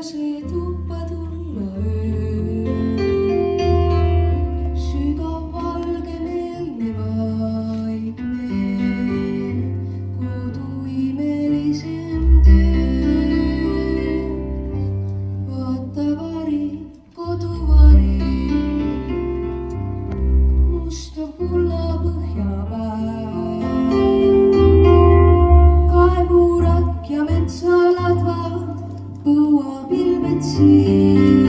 lase tuppa tulla öö. Sügav valgemeelne vaikne, kodu imelisem töö. Vaata vari, koduvari, musta kulla põhjapäev. Kaevurakk ja metsaladvad, põuapilved siin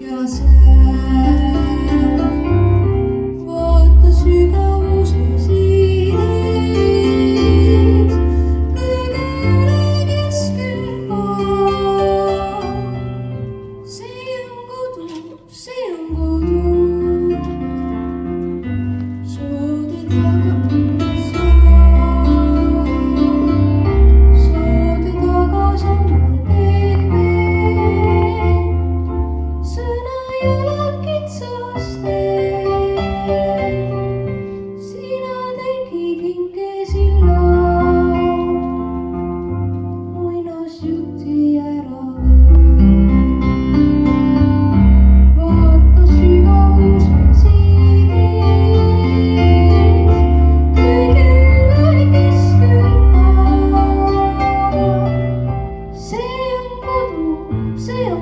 ja seal. Vaata sügavuse siides, kõigele keskel maa. See on kodu, see on kodu. Soode taga sammal pehme, sõnajalad kitsastel. Sina tegid hingesilla, muinasjuti ära veel. Vaata sügavuse siides, kõigele keskel maa. See on kodu, see on